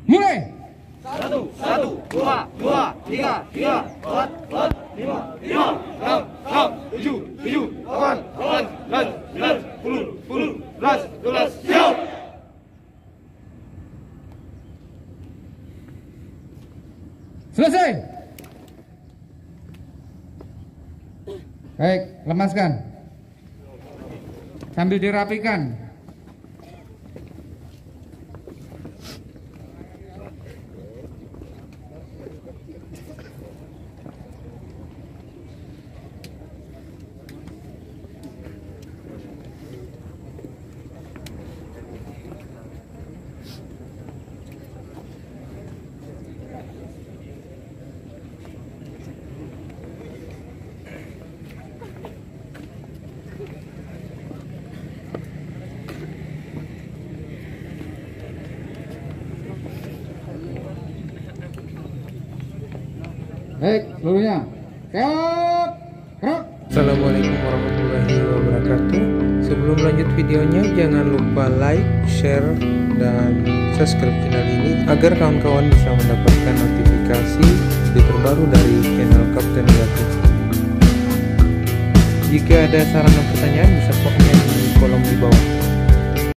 Mulai. Satu, satu, dua, dua, tiga, tiga, empat, empat, lima, lima, enam, enam, tujuh, tujuh, delapan, delapan, sembilan, sembilan, sepuluh, sepuluh, sebelas, dua belas, siap. Selesai. Baik, lemaskan. Sambil dirapikan. Baik, seluruhnya. Siap. Gerak. Assalamualaikum warahmatullahi wabarakatuh. Sebelum lanjut videonya, jangan lupa like, share, dan subscribe channel ini agar kawan-kawan bisa mendapatkan notifikasi video terbaru dari channel Kapten Gatot. Jika ada saran dan pertanyaan bisa komen